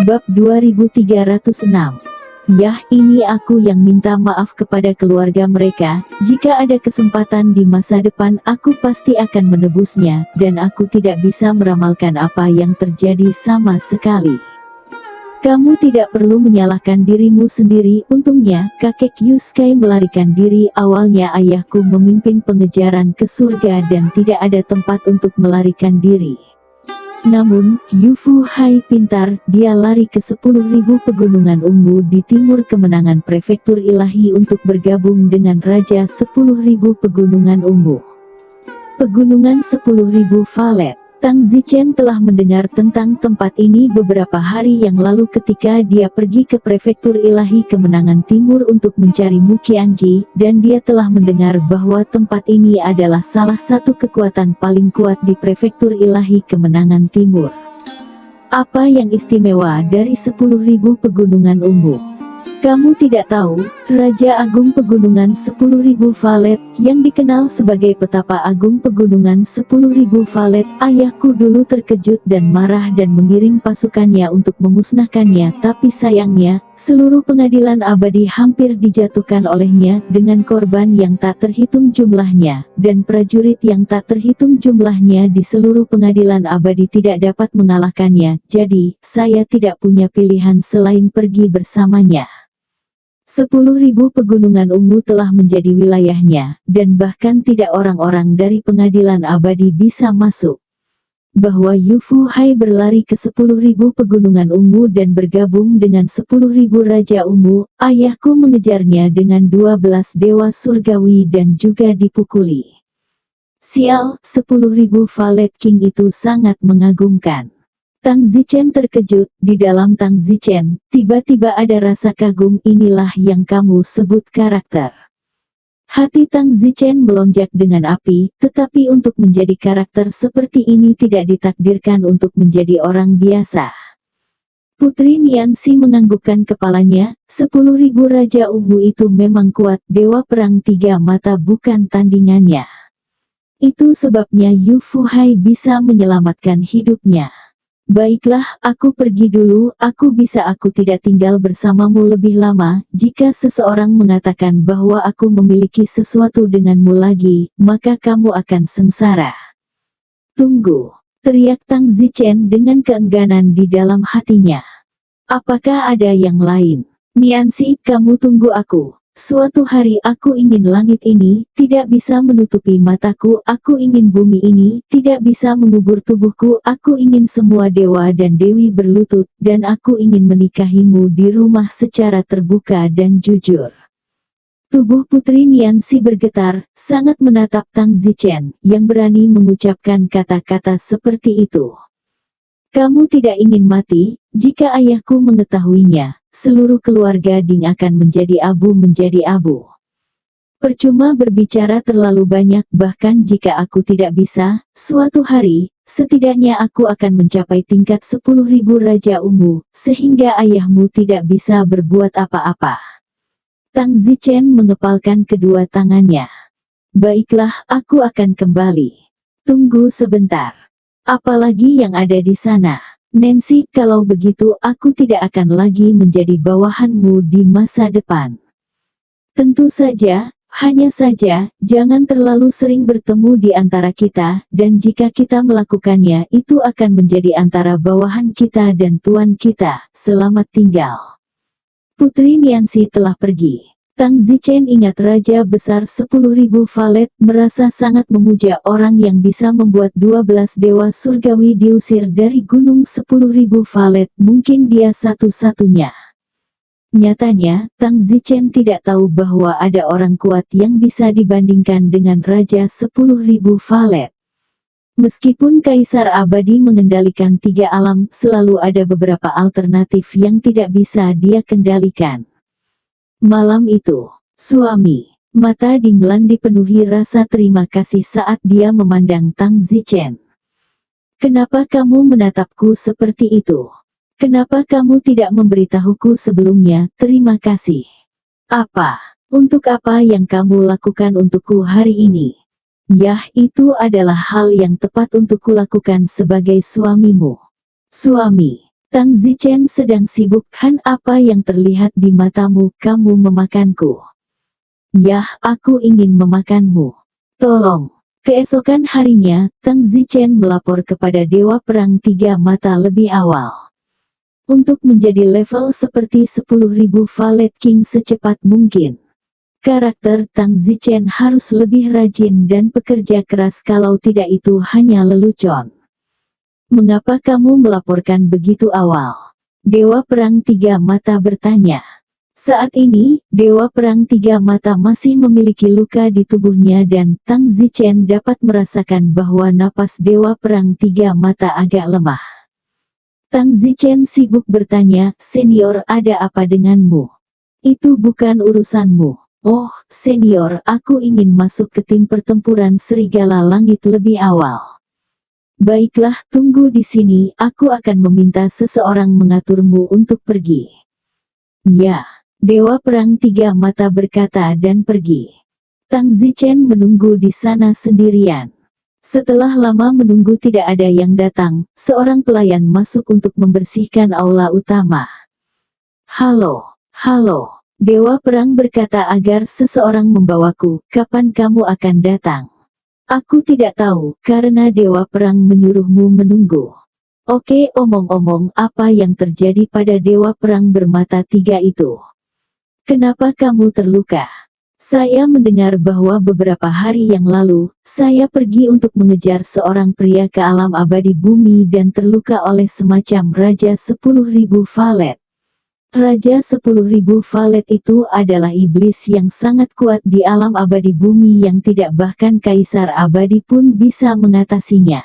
Bab 2306. Yah, ini aku yang minta maaf kepada keluarga mereka. Jika ada kesempatan di masa depan, aku pasti akan menebusnya, dan aku tidak bisa meramalkan apa yang terjadi sama sekali. Kamu tidak perlu menyalahkan dirimu sendiri. Untungnya, kakek Yusuke melarikan diri. Awalnya ayahku memimpin pengejaran ke surga dan tidak ada tempat untuk melarikan diri. Namun, Yufuhai pintar, dia lari ke 10.000 pegunungan ungu di timur kemenangan prefektur ilahi untuk bergabung dengan Raja 10.000 pegunungan ungu. Pegunungan 10.000 Valet. Tang Zichen telah mendengar tentang tempat ini beberapa hari yang lalu ketika dia pergi ke prefektur ilahi kemenangan timur untuk mencari Muqianji, dan dia telah mendengar bahwa tempat ini adalah salah satu kekuatan paling kuat di prefektur ilahi kemenangan timur. Apa yang istimewa dari 10.000 pegunungan ungu? Kamu tidak tahu, Raja Agung Pegunungan 10.000 Valet, yang dikenal sebagai Petapa Agung Pegunungan 10.000 Valet, ayahku dulu terkejut dan marah dan mengirim pasukannya untuk memusnahkannya, tapi sayangnya, seluruh pengadilan abadi hampir dijatuhkan olehnya, dengan korban yang tak terhitung jumlahnya, dan prajurit yang tak terhitung jumlahnya di seluruh pengadilan abadi tidak dapat mengalahkannya, jadi, saya tidak punya pilihan selain pergi bersamanya. 10.000 pegunungan ungu telah menjadi wilayahnya, dan bahkan tidak orang-orang dari pengadilan abadi bisa masuk. Bahwa Yufuhai berlari ke 10.000 pegunungan ungu dan bergabung dengan 10.000 Raja Ungu, ayahku mengejarnya dengan 12 dewa surgawi dan juga dipukuli. Sial, 10.000 Valet King itu sangat mengagumkan. Tang Zichen terkejut. Di dalam Tang Zichen, tiba-tiba ada rasa kagum. Inilah yang kamu sebut karakter. Hati Tang Zichen melonjak dengan api, tetapi untuk menjadi karakter seperti ini tidak ditakdirkan untuk menjadi orang biasa. Putri Nianxi menganggukkan kepalanya. 10.000 Raja Ungu itu memang kuat. Dewa Perang Tiga Mata bukan tandingannya. Itu sebabnya Yufuhai bisa menyelamatkan hidupnya. Baiklah, aku pergi dulu. Aku tidak tinggal bersamamu lebih lama. Jika seseorang mengatakan bahwa aku memiliki sesuatu denganmu lagi, maka kamu akan sengsara. Tunggu, teriak Tang Zichen dengan keengganan di dalam hatinya. Apakah ada yang lain? Nianxi, kamu tunggu aku. Suatu hari aku ingin langit ini tidak bisa menutupi mataku, aku ingin bumi ini tidak bisa mengubur tubuhku, aku ingin semua dewa dan dewi berlutut, dan aku ingin menikahimu di rumah secara terbuka dan jujur. Tubuh Putri Nianxi bergetar, sangat menatap Tang Zichen, yang berani mengucapkan kata-kata seperti itu. Kamu tidak ingin mati? Jika ayahku mengetahuinya, seluruh keluarga Ding akan menjadi abu. Percuma berbicara terlalu banyak, bahkan jika aku tidak bisa, suatu hari, setidaknya aku akan mencapai tingkat 10.000 Raja Ungu, sehingga ayahmu tidak bisa berbuat apa-apa. Tang Zichen mengepalkan kedua tangannya. Baiklah, aku akan kembali. Tunggu sebentar. Apalagi yang ada di sana? Nancy, kalau begitu aku tidak akan lagi menjadi bawahanmu di masa depan. Tentu saja, hanya saja, jangan terlalu sering bertemu di antara kita, dan jika kita melakukannya itu akan menjadi antara bawahan kita dan tuan kita. Selamat tinggal. Putri Nianxi telah pergi. Tang Zichen ingat Raja Besar 10.000 Valet, merasa sangat memuja orang yang bisa membuat 12 dewa surgawi diusir dari gunung 10.000 Valet, mungkin dia satu-satunya. Nyatanya, Tang Zichen tidak tahu bahwa ada orang kuat yang bisa dibandingkan dengan Raja 10.000 Valet. Meskipun Kaisar Abadi mengendalikan 3 alam, selalu ada beberapa alternatif yang tidak bisa dia kendalikan. Malam itu, suami, mata Dinglan dipenuhi rasa terima kasih saat dia memandang Tang Zichen. Kenapa kamu menatapku seperti itu? Kenapa kamu tidak memberitahuku sebelumnya? Terima kasih. Apa? Untuk apa yang kamu lakukan untukku hari ini? Yah, itu adalah hal yang tepat untuk kulakukan sebagai suamimu. Suami. Tang Zichen sedang sibuk, kan apa yang terlihat di matamu? Kamu memakanku. Yah, aku ingin memakanmu. Tolong. Keesokan harinya, Tang Zichen melapor kepada Dewa Perang Tiga Mata lebih awal. Untuk menjadi level seperti 10.000 Valet King secepat mungkin. Karakter Tang Zichen harus lebih rajin dan pekerja keras, kalau tidak itu hanya lelucon. Mengapa kamu melaporkan begitu awal? Dewa Perang Tiga Mata bertanya. Saat ini, Dewa Perang Tiga Mata masih memiliki luka di tubuhnya dan Tang Zichen dapat merasakan bahwa napas Dewa Perang Tiga Mata agak lemah. Tang Zichen sibuk bertanya, "Senior, ada apa denganmu?" "Itu bukan urusanmu." "Oh, senior, aku ingin masuk ke tim pertempuran Serigala Langit lebih awal." "Baiklah, tunggu di sini, aku akan meminta seseorang mengaturmu untuk pergi." "Ya." Dewa Perang Tiga Mata berkata dan pergi. Tang Zichen menunggu di sana sendirian. Setelah lama menunggu tidak ada yang datang, seorang pelayan masuk untuk membersihkan aula utama. "Halo, halo." Dewa Perang berkata agar seseorang membawaku. "Kapan kamu akan datang?" "Aku tidak tahu, karena Dewa Perang menyuruhmu menunggu." "Oke, omong-omong, apa yang terjadi pada Dewa Perang bermata tiga itu? Kenapa kamu terluka?" "Saya mendengar bahwa beberapa hari yang lalu, saya pergi untuk mengejar seorang pria ke alam abadi bumi dan terluka oleh semacam Raja 10.000 Valet. Raja 10.000 Valet itu adalah iblis yang sangat kuat di alam abadi bumi yang tidak bahkan Kaisar Abadi pun bisa mengatasinya."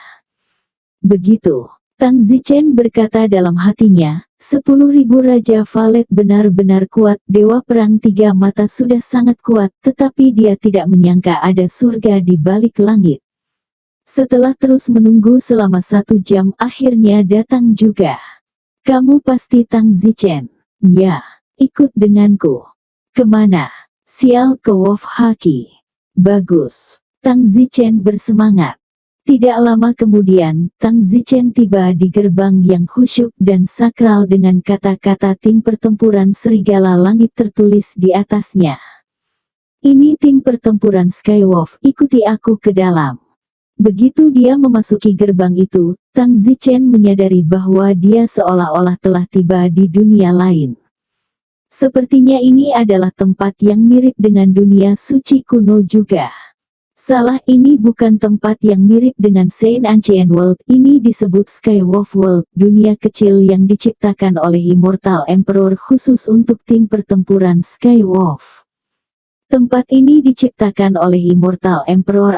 Begitu. Tang Zichen berkata dalam hatinya, 10.000 Raja Valet benar-benar kuat. Dewa Perang Tiga Mata sudah sangat kuat, tetapi dia tidak menyangka ada surga di balik langit. Setelah terus menunggu selama 1 jam, akhirnya datang juga. "Kamu pasti Tang Zichen?" "Ya." "Ikut denganku." "Kemana?" "Sial ke Wolf Haki." "Bagus." Tang Zichen bersemangat. Tidak lama kemudian, Tang Zichen tiba di gerbang yang khusyuk dan sakral dengan kata-kata tim pertempuran Serigala Langit tertulis di atasnya. "Ini tim pertempuran Skywolf, ikuti aku ke dalam." Begitu dia memasuki gerbang itu, Tang Zichen menyadari bahwa dia seolah-olah telah tiba di dunia lain. Sepertinya ini adalah tempat yang mirip dengan dunia suci kuno juga. Salah, ini bukan tempat yang mirip dengan Saint Ancient World, ini disebut Skywolf World, dunia kecil yang diciptakan oleh Immortal Emperor khusus untuk tim pertempuran Skywolf. Tempat ini diciptakan oleh Immortal Emperor.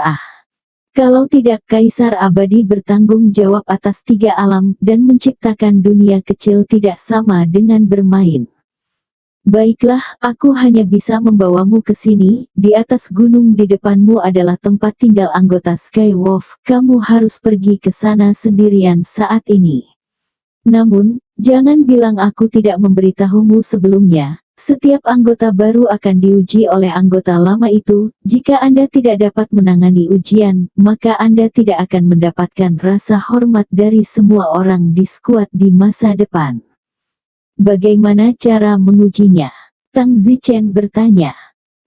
Kalau tidak, Kaisar Abadi bertanggung jawab atas 3 alam, dan menciptakan dunia kecil tidak sama dengan bermain. "Baiklah, aku hanya bisa membawamu ke sini. Di atas gunung di depanmu adalah tempat tinggal anggota Skywolf. Kamu harus pergi ke sana sendirian saat ini. Namun, jangan bilang aku tidak memberitahumu sebelumnya. Setiap anggota baru akan diuji oleh anggota lama itu. Jika Anda tidak dapat menangani ujian, maka Anda tidak akan mendapatkan rasa hormat dari semua orang di skuad di masa depan." "Bagaimana cara mengujinya?" Tang Zichen bertanya.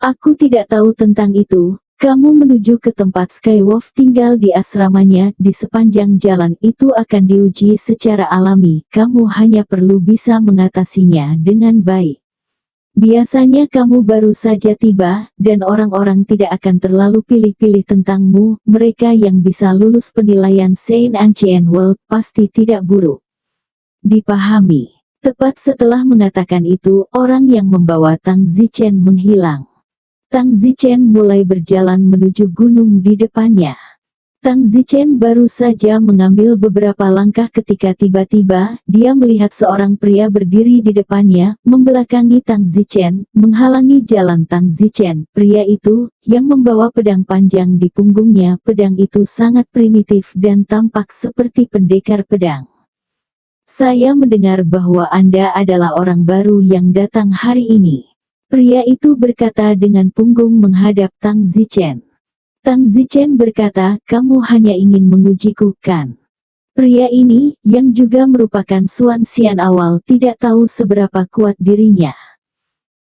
"Aku tidak tahu tentang itu. Kamu menuju ke tempat Skywolf tinggal di asramanya. Di sepanjang jalan itu akan diuji secara alami. Kamu hanya perlu bisa mengatasinya dengan baik. Biasanya kamu baru saja tiba, dan orang-orang tidak akan terlalu pilih-pilih tentangmu. Mereka yang bisa lulus penilaian Saint Ancient World pasti tidak buruk." "Dipahami." Tepat setelah mengatakan itu, orang yang membawa Tang Zichen menghilang. Tang Zichen mulai berjalan menuju gunung di depannya. Tang Zichen baru saja mengambil beberapa langkah ketika tiba-tiba, dia melihat seorang pria berdiri di depannya, membelakangi Tang Zichen, menghalangi jalan Tang Zichen. Pria itu, yang membawa pedang panjang di punggungnya, pedang itu sangat primitif dan tampak seperti pendekar pedang. "Saya mendengar bahwa Anda adalah orang baru yang datang hari ini." Pria itu berkata dengan punggung menghadap Tang Zichen. Tang Zichen berkata, "Kamu hanya ingin mengujiku, kan?" Pria ini, yang juga merupakan Xuan Xian awal, tidak tahu seberapa kuat dirinya.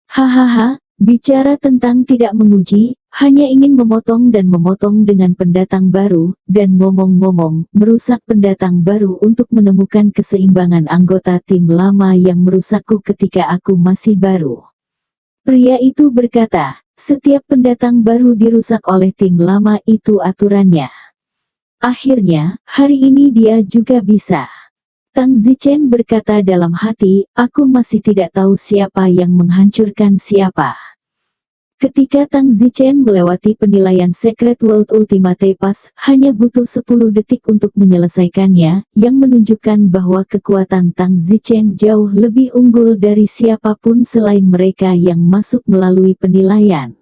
Hahaha, bicara tentang tidak menguji, hanya ingin memotong dan memotong dengan pendatang baru, dan ngomong-ngomong, merusak pendatang baru untuk menemukan keseimbangan anggota tim lama yang merusakku ketika aku masih baru. Pria itu berkata, setiap pendatang baru dirusak oleh tim lama, itu aturannya. Akhirnya, hari ini dia juga bisa. Tang Zichen berkata dalam hati, aku masih tidak tahu siapa yang menghancurkan siapa. Ketika Tang Zichen melewati penilaian Secret World Ultimate Pass, hanya butuh 10 detik untuk menyelesaikannya, yang menunjukkan bahwa kekuatan Tang Zichen jauh lebih unggul dari siapapun selain mereka yang masuk melalui penilaian.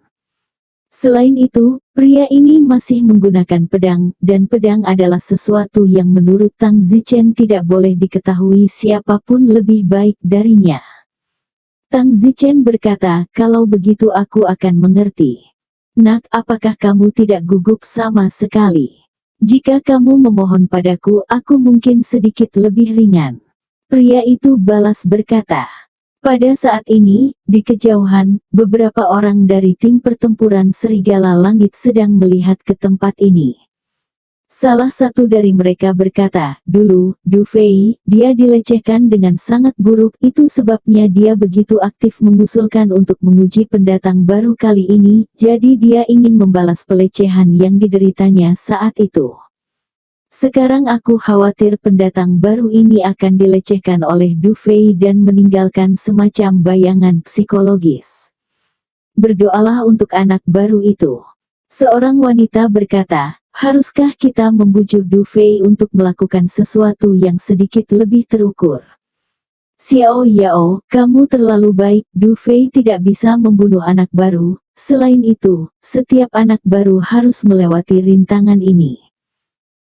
Selain itu, pria ini masih menggunakan pedang, dan pedang adalah sesuatu yang menurut Tang Zichen tidak boleh diketahui siapapun lebih baik darinya. Tang Zichen berkata, kalau begitu aku akan mengerti. Nak, apakah kamu tidak gugup sama sekali? Jika kamu memohon padaku, aku mungkin sedikit lebih ringan. Pria itu balas berkata. Pada saat ini, di kejauhan, beberapa orang dari tim pertempuran Serigala Langit sedang melihat ke tempat ini. Salah satu dari mereka berkata, dulu, Du Fei, dia dilecehkan dengan sangat buruk, itu sebabnya dia begitu aktif mengusulkan untuk menguji pendatang baru kali ini, jadi dia ingin membalas pelecehan yang dideritanya saat itu. Sekarang aku khawatir pendatang baru ini akan dilecehkan oleh Du Fei dan meninggalkan semacam bayangan psikologis. Berdoalah untuk anak baru itu. Seorang wanita berkata, haruskah kita membujuk Du Fei untuk melakukan sesuatu yang sedikit lebih terukur? Xiao Yao, kamu terlalu baik, Du Fei tidak bisa membunuh anak baru. Selain itu, setiap anak baru harus melewati rintangan ini.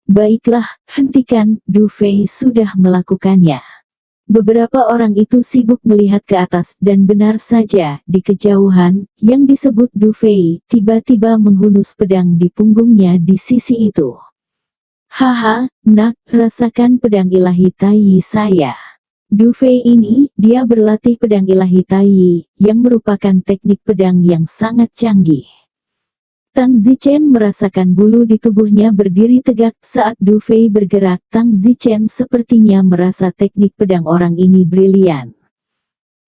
Baiklah, hentikan, Du Fei sudah melakukannya. Beberapa orang itu sibuk melihat ke atas, dan benar saja, di kejauhan, yang disebut Du Fei, tiba-tiba menghunus pedang di punggungnya di sisi itu. Haha, nak, rasakan pedang ilahi Tai saya. Du Fei ini, dia berlatih pedang ilahi Tai, yang merupakan teknik pedang yang sangat canggih. Tang Zichen merasakan bulu di tubuhnya berdiri tegak saat Du Fei bergerak. Tang Zichen sepertinya merasa teknik pedang orang ini brilian.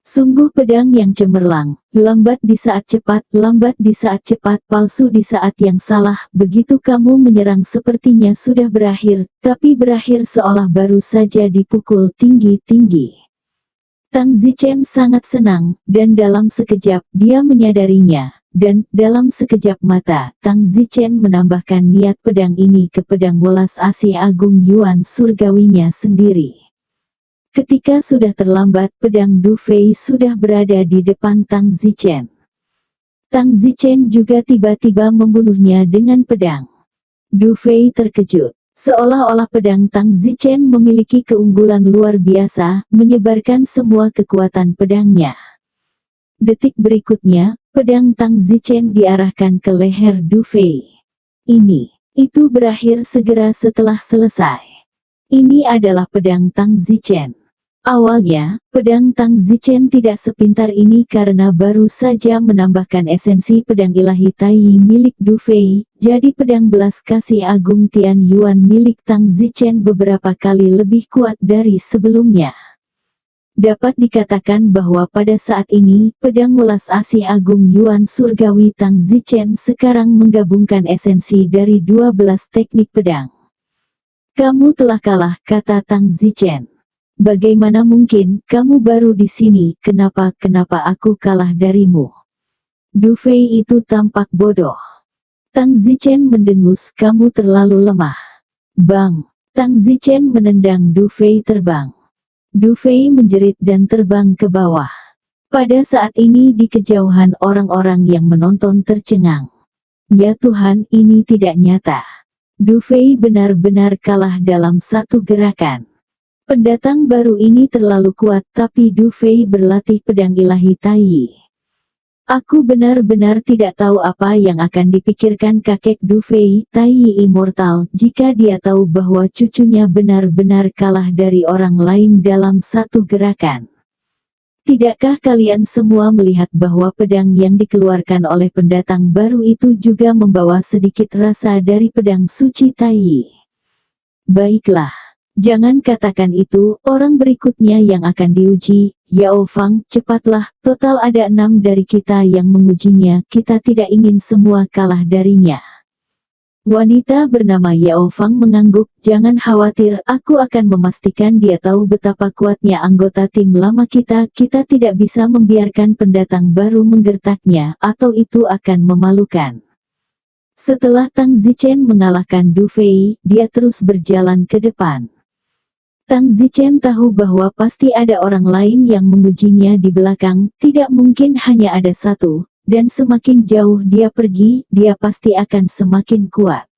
Sungguh pedang yang cemerlang, lambat di saat cepat, lambat di saat cepat, palsu di saat yang salah. Begitu kamu menyerang sepertinya sudah berakhir, tapi berakhir seolah baru saja dipukul tinggi-tinggi. Tang Zichen sangat senang, dan dalam sekejap, dia menyadarinya. Dan, dalam sekejap mata, Tang Zichen menambahkan niat pedang ini ke pedang welas asih agung Yuan surgawinya sendiri. Ketika sudah terlambat, pedang Du Fei sudah berada di depan Tang Zichen. Tang Zichen juga tiba-tiba membunuhnya dengan pedang. Du Fei terkejut. Seolah-olah pedang Tang Zichen memiliki keunggulan luar biasa, menyebarkan semua kekuatan pedangnya. Detik berikutnya, pedang Tang Zichen diarahkan ke leher Du Fei. Itu berakhir segera setelah selesai. Ini adalah pedang Tang Zichen. Awalnya, pedang Tang Zichen tidak sepintar ini karena baru saja menambahkan esensi pedang ilahi Tai milik Du Fei, jadi pedang belas kasih agung Tian Yuan milik Tang Zichen beberapa kali lebih kuat dari sebelumnya. Dapat dikatakan bahwa pada saat ini, pedang welas asih agung Yuan surgawi Tang Zichen sekarang menggabungkan esensi dari 12 teknik pedang. Kamu telah kalah, kata Tang Zichen. Bagaimana mungkin, kamu baru di sini, kenapa aku kalah darimu? Du Fei itu tampak bodoh. Tang Zichen mendengus, kamu terlalu lemah. Bang! Tang Zichen menendang Du Fei terbang. Du Fei menjerit dan terbang ke bawah. Pada saat ini di kejauhan orang-orang yang menonton tercengang. Ya Tuhan, ini tidak nyata. Du Fei benar-benar kalah dalam satu gerakan. Pendatang baru ini terlalu kuat, tapi Du Fei berlatih pedang ilahi Tai. Aku benar-benar tidak tahu apa yang akan dipikirkan kakek Du Fei, Taiyi Immortal, jika dia tahu bahwa cucunya benar-benar kalah dari orang lain dalam satu gerakan. Tidakkah kalian semua melihat bahwa pedang yang dikeluarkan oleh pendatang baru itu juga membawa sedikit rasa dari pedang suci Taiyi? Baiklah. Jangan katakan itu, orang berikutnya yang akan diuji, Yao Fang, cepatlah, total ada 6 dari kita yang mengujinya, kita tidak ingin semua kalah darinya. Wanita bernama Yao Fang mengangguk, jangan khawatir, aku akan memastikan dia tahu betapa kuatnya anggota tim lama kita tidak bisa membiarkan pendatang baru menggertaknya, atau itu akan memalukan. Setelah Tang Zichen mengalahkan Du Fei, dia terus berjalan ke depan. Tang Zichen tahu bahwa pasti ada orang lain yang mengujinya di belakang, tidak mungkin hanya ada satu, dan semakin jauh dia pergi, dia pasti akan semakin kuat.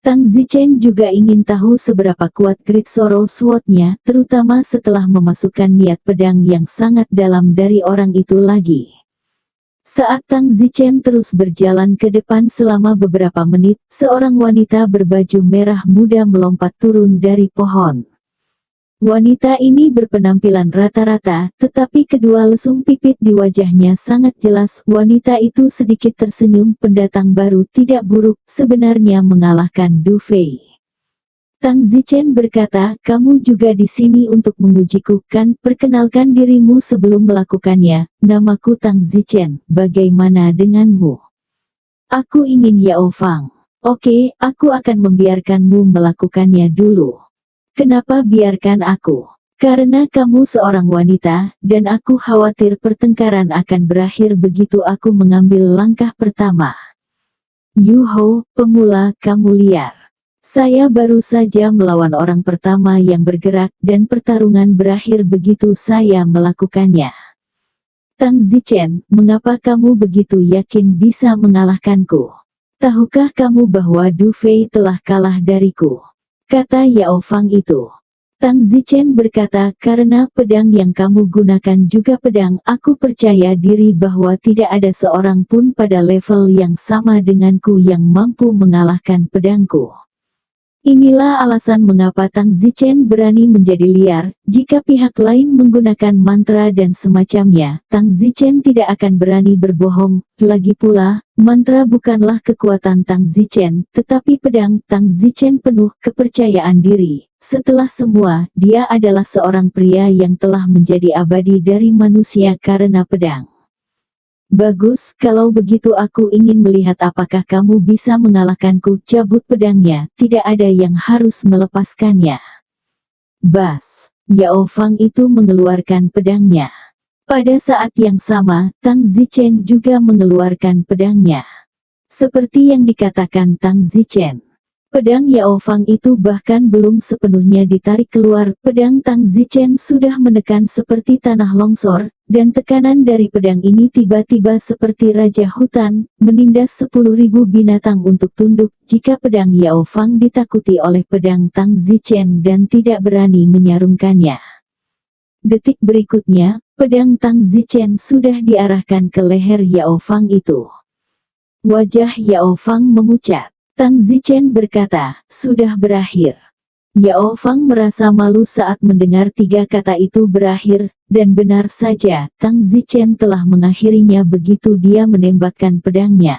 Tang Zichen juga ingin tahu seberapa kuat Great Sorrow Sword-nya, terutama setelah memasukkan niat pedang yang sangat dalam dari orang itu lagi. Saat Tang Zichen terus berjalan ke depan selama beberapa menit, seorang wanita berbaju merah muda melompat turun dari pohon. Wanita ini berpenampilan rata-rata, tetapi kedua lesung pipit di wajahnya sangat jelas. Wanita itu sedikit tersenyum, pendatang baru tidak buruk, sebenarnya mengalahkan Du Fei. Tang Zichen berkata, kamu juga di sini untuk mengujiku kan? Perkenalkan dirimu sebelum melakukannya, namaku Tang Zichen, bagaimana denganmu? Aku ingin Yao Fang. Oke, aku akan membiarkanmu melakukannya dulu. Kenapa biarkan aku? Karena kamu seorang wanita, dan aku khawatir pertengkaran akan berakhir begitu aku mengambil langkah pertama. Yu Ho, pemula, kamu liar. Saya baru saja melawan orang pertama yang bergerak, dan pertarungan berakhir begitu saya melakukannya. Tang Zichen, mengapa kamu begitu yakin bisa mengalahkanku? Tahukah kamu bahwa Du Fei telah kalah dariku? Kata Yao Fang itu. Tang Zichen berkata, karena pedang yang kamu gunakan juga pedang, aku percaya diri bahwa tidak ada seorang pun pada level yang sama denganku yang mampu mengalahkan pedangku. Inilah alasan mengapa Tang Zichen berani menjadi liar, jika pihak lain menggunakan mantra dan semacamnya, Tang Zichen tidak akan berani berbohong, lagi pula, mantra bukanlah kekuatan Tang Zichen, tetapi pedang. Tang Zichen penuh kepercayaan diri. Setelah semua, dia adalah seorang pria yang telah menjadi abadi dari manusia karena pedang. Bagus, kalau begitu aku ingin melihat apakah kamu bisa mengalahkanku. Cabut pedangnya, tidak ada yang harus melepaskannya. Bas, Yao Fang itu mengeluarkan pedangnya. Pada saat yang sama, Tang Zichen juga mengeluarkan pedangnya. Seperti yang dikatakan Tang Zichen. Pedang Yao Fang itu bahkan belum sepenuhnya ditarik keluar, pedang Tang Zichen sudah menekan seperti tanah longsor, dan tekanan dari pedang ini tiba-tiba seperti raja hutan, menindas 10.000 binatang untuk tunduk. Jika pedang Yao Fang ditakuti oleh pedang Tang Zichen dan tidak berani menyarungkannya. Detik berikutnya, pedang Tang Zichen sudah diarahkan ke leher Yao Fang itu. Wajah Yao Fang memucat. Tang Zichen berkata, sudah berakhir. Yao Fang merasa malu saat mendengar 3 kata itu berakhir, dan benar saja, Tang Zichen telah mengakhirinya begitu dia menembakkan pedangnya.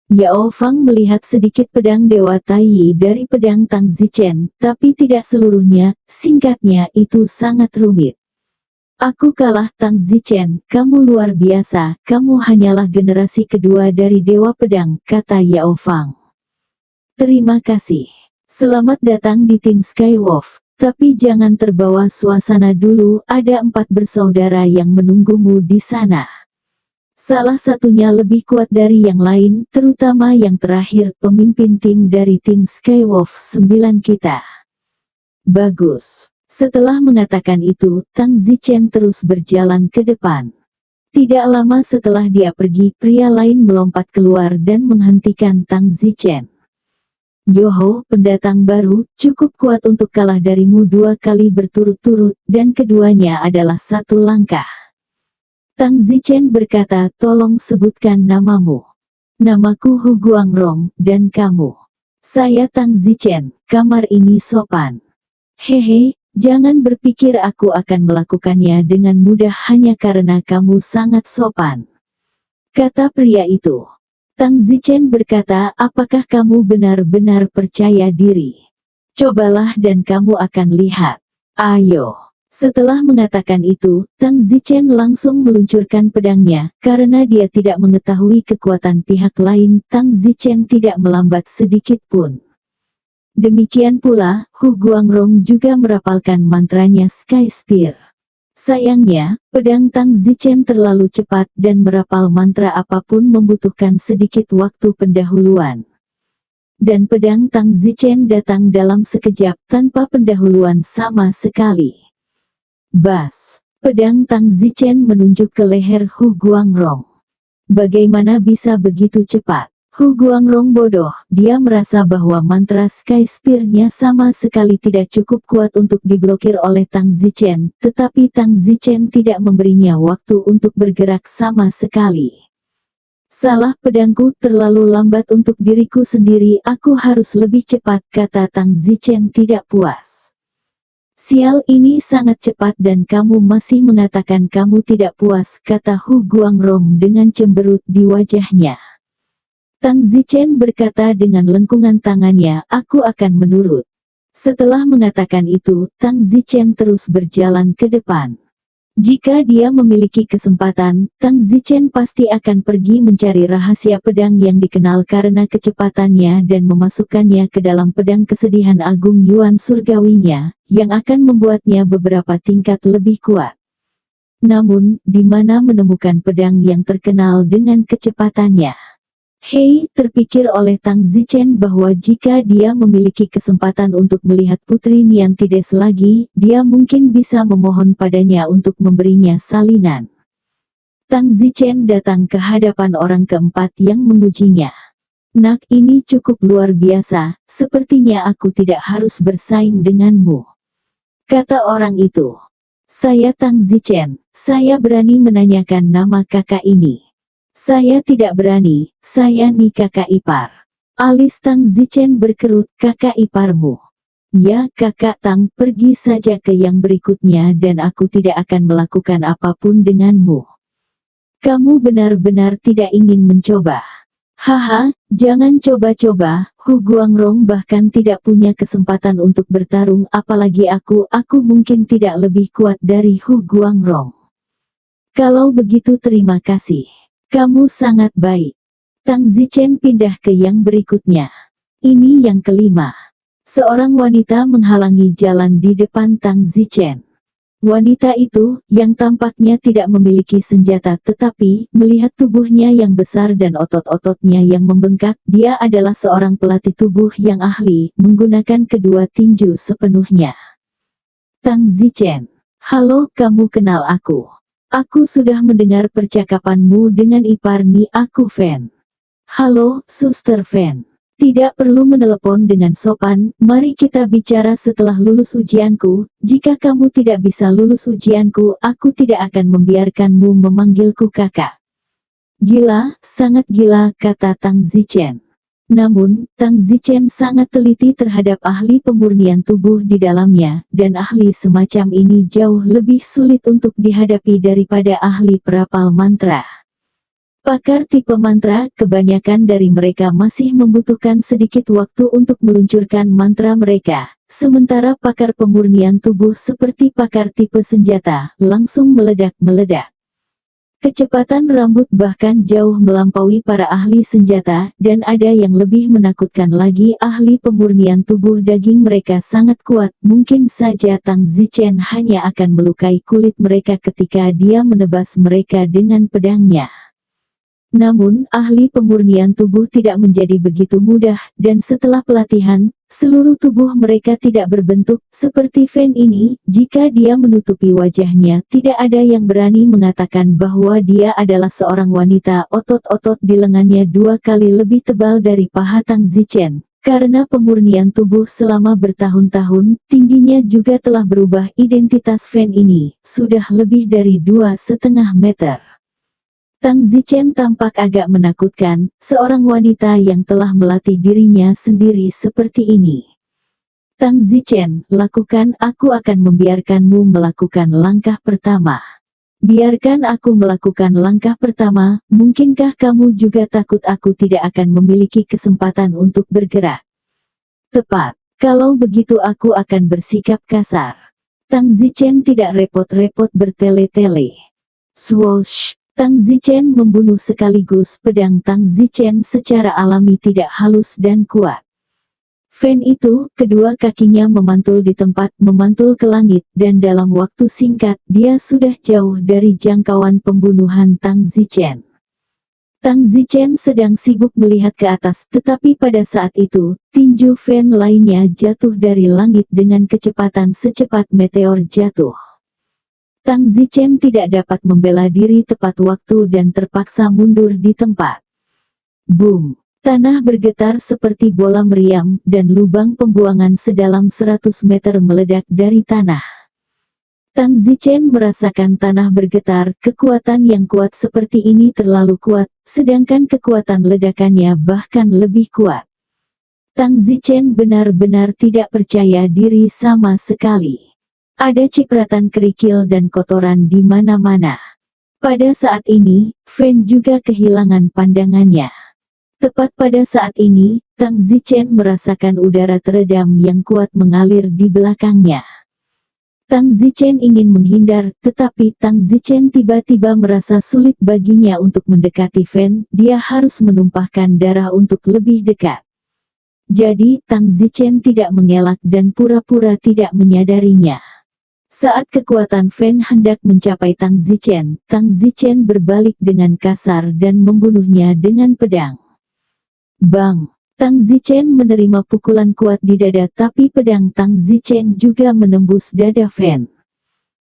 Yao Fang melihat sedikit pedang Dewa Taiyi dari pedang Tang Zichen, tapi tidak seluruhnya, singkatnya itu sangat rumit. Aku kalah Tang Zichen, kamu luar biasa, kamu hanyalah generasi kedua dari Dewa Pedang, kata Yao Fang. Terima kasih. Selamat datang di tim Skywolf. Tapi jangan terbawa suasana dulu, ada 4 bersaudara yang menunggumu di sana. Salah satunya lebih kuat dari yang lain, terutama yang terakhir, pemimpin tim dari tim Skywolf 9 kita. Bagus. Setelah mengatakan itu, Tang Zichen terus berjalan ke depan. Tidak lama setelah dia pergi, pria lain melompat keluar dan menghentikan Tang Zichen. Yoho, pendatang baru, cukup kuat untuk kalah darimu 2 kali berturut-turut, dan keduanya adalah 1 langkah. Tang Zichen berkata, tolong sebutkan namamu. Namaku Hu Guangrong, dan kamu? Saya Tang Zichen, kamar ini sopan. Hehe, jangan berpikir aku akan melakukannya dengan mudah hanya karena kamu sangat sopan, kata pria itu. Tang Zichen berkata, apakah kamu benar-benar percaya diri? Cobalah dan kamu akan lihat. Ayo. Setelah mengatakan itu, Tang Zichen langsung meluncurkan pedangnya. Karena dia tidak mengetahui kekuatan pihak lain, Tang Zichen tidak melambat sedikit pun. Demikian pula, Hu Guangrong juga merapalkan mantranya Sky Spear. Sayangnya, pedang Tang Zichen terlalu cepat dan merapal mantra apapun membutuhkan sedikit waktu pendahuluan. Dan pedang Tang Zichen datang dalam sekejap tanpa pendahuluan sama sekali. Bas! Pedang Tang Zichen menunjuk ke leher Hu Guangrong. Bagaimana bisa begitu cepat? Hu Guangrong bodoh, dia merasa bahwa mantra Sky Spear-nya sama sekali tidak cukup kuat untuk diblokir oleh Tang Zichen, tetapi Tang Zichen tidak memberinya waktu untuk bergerak sama sekali. Salah pedangku terlalu lambat untuk diriku sendiri, aku harus lebih cepat, kata Tang Zichen tidak puas. Sial, ini sangat cepat dan kamu masih mengatakan kamu tidak puas, kata Hu Guangrong dengan cemberut di wajahnya. Tang Zichen berkata dengan lengkungan tangannya, aku akan menurut. Setelah mengatakan itu, Tang Zichen terus berjalan ke depan. Jika dia memiliki kesempatan, Tang Zichen pasti akan pergi mencari rahasia pedang yang dikenal karena kecepatannya dan memasukkannya ke dalam pedang kesedihan agung Yuan surgawinya, yang akan membuatnya beberapa tingkat lebih kuat. Namun, di mana menemukan pedang yang terkenal dengan kecepatannya? Hei, terpikir oleh Tang Zichen bahwa jika dia memiliki kesempatan untuk melihat Putri Niantides lagi, dia mungkin bisa memohon padanya untuk memberinya salinan. Tang Zichen datang ke hadapan orang keempat yang mengujinya. Nak, ini cukup luar biasa, sepertinya aku tidak harus bersaing denganmu, kata orang itu. Saya Tang Zichen, saya berani menanyakan nama kakak ini. Saya tidak berani, saya nih kakak ipar. Alis Tang Zichen berkerut, kakak iparmu. Ya kakak Tang, pergi saja ke yang berikutnya dan aku tidak akan melakukan apapun denganmu. Kamu benar-benar tidak ingin mencoba. Haha, jangan coba-coba, Hu Guangrong bahkan tidak punya kesempatan untuk bertarung, apalagi aku mungkin tidak lebih kuat dari Hu Guangrong. Kalau begitu terima kasih. Kamu sangat baik. Tang Zichen pindah ke yang berikutnya. Ini yang kelima. Seorang wanita menghalangi jalan di depan Tang Zichen. Wanita itu, yang tampaknya tidak memiliki senjata tetapi, melihat tubuhnya yang besar dan otot-ototnya yang membengkak, dia adalah seorang pelatih tubuh yang ahli, menggunakan kedua tinju sepenuhnya. Tang Zichen. Halo, kamu kenal aku? Aku sudah mendengar percakapanmu dengan ipar Ni aku Fan. Halo, Suster Fan. Tidak perlu menelepon dengan sopan, mari kita bicara setelah lulus ujianku. Jika kamu tidak bisa lulus ujianku, aku tidak akan membiarkanmu memanggilku kakak. Gila, sangat gila, kata Tang Zichen. Namun, Tang Zichen sangat teliti terhadap ahli pemurnian tubuh di dalamnya, dan ahli semacam ini jauh lebih sulit untuk dihadapi daripada ahli perapal mantra. Pakar tipe mantra, kebanyakan dari mereka masih membutuhkan sedikit waktu untuk meluncurkan mantra mereka, sementara pakar pemurnian tubuh seperti pakar tipe senjata, langsung meledak-meledak. Kecepatan rambut bahkan jauh melampaui para ahli senjata, dan ada yang lebih menakutkan lagi, ahli pemurnian tubuh daging mereka sangat kuat. Mungkin saja Tang Zichen hanya akan melukai kulit mereka ketika dia menebas mereka dengan pedangnya. Namun, ahli pemurnian tubuh tidak menjadi begitu mudah, dan setelah pelatihan, seluruh tubuh mereka tidak berbentuk seperti Fan ini. Jika dia menutupi wajahnya, tidak ada yang berani mengatakan bahwa dia adalah seorang wanita. Otot-otot di lengannya 2 kali lebih tebal dari paha Tang Zichen. Karena pemurnian tubuh selama bertahun-tahun, tingginya juga telah berubah. Identitas Fan ini sudah lebih dari 2,5 meter. Tang Zichen tampak agak menakutkan, seorang wanita yang telah melatih dirinya sendiri seperti ini. Tang Zichen, lakukan, aku akan membiarkanmu melakukan langkah pertama. Biarkan aku melakukan langkah pertama, mungkinkah kamu juga takut aku tidak akan memiliki kesempatan untuk bergerak? Tepat, kalau begitu aku akan bersikap kasar. Tang Zichen tidak repot-repot bertele-tele. Swoosh, Tang Zichen membunuh sekaligus pedang Tang Zichen secara alami tidak halus dan kuat. Fan itu, kedua kakinya memantul di tempat, memantul ke langit, dan dalam waktu singkat, dia sudah jauh dari jangkauan pembunuhan Tang Zichen. Tang Zichen sedang sibuk melihat ke atas, tetapi pada saat itu, tinju Fan lainnya jatuh dari langit dengan kecepatan secepat meteor jatuh. Tang Zichen tidak dapat membela diri tepat waktu dan terpaksa mundur di tempat. Boom! Tanah bergetar seperti bola meriam, dan lubang pembuangan sedalam 100 meter meledak dari tanah. Tang Zichen merasakan tanah bergetar, kekuatan yang kuat seperti ini terlalu kuat, sedangkan kekuatan ledakannya bahkan lebih kuat. Tang Zichen benar-benar tidak percaya diri sama sekali. Ada cipratan kerikil dan kotoran di mana-mana. Pada saat ini, Fan juga kehilangan pandangannya. Tepat pada saat ini, Tang Zichen merasakan udara teredam yang kuat mengalir di belakangnya. Tang Zichen ingin menghindar, tetapi Tang Zichen tiba-tiba merasa sulit baginya untuk mendekati Fan, dia harus menumpahkan darah untuk lebih dekat. Jadi, Tang Zichen tidak mengelak dan pura-pura tidak menyadarinya. Saat kekuatan Fan hendak mencapai Tang Zichen berbalik dengan kasar dan membunuhnya dengan pedang. Bang! Tang Zichen menerima pukulan kuat di dada, tapi pedang Tang Zichen juga menembus dada Fan.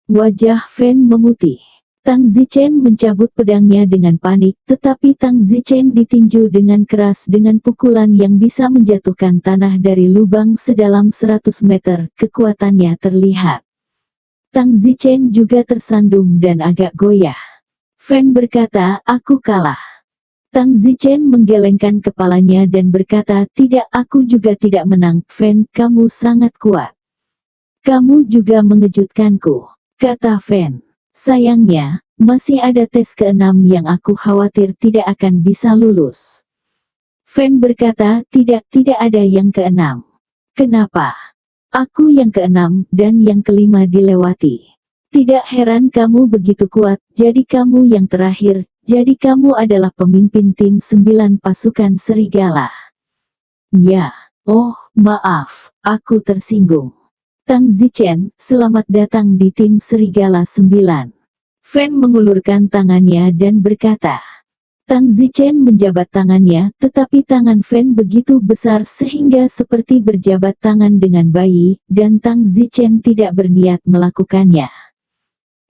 Wajah Fan memutih. Tang Zichen mencabut pedangnya dengan panik, tetapi Tang Zichen ditinju dengan keras dengan pukulan yang bisa menjatuhkan tanah dari lubang sedalam 100 meter, kekuatannya terlihat. Tang Zichen juga tersandung dan agak goyah. Fan berkata, aku kalah. Tang Zichen menggelengkan kepalanya dan berkata, tidak, aku juga tidak menang. Fan, kamu sangat kuat. Kamu juga mengejutkanku, kata Fan. Sayangnya, masih ada tes ke-6 yang aku khawatir tidak akan bisa lulus. Fan berkata, tidak ada yang ke-6. Kenapa? Aku yang ke-6 dan yang ke-5 dilewati. Tidak heran kamu begitu kuat, jadi kamu yang terakhir. Jadi kamu adalah pemimpin tim 9 pasukan serigala. Ya, oh, maaf, aku tersinggung. Tang Zichen, selamat datang di tim serigala 9. Fan mengulurkan tangannya dan berkata. Tang Zichen menjabat tangannya, tetapi tangan Fan begitu besar sehingga seperti berjabat tangan dengan bayi, dan Tang Zichen tidak berniat melakukannya.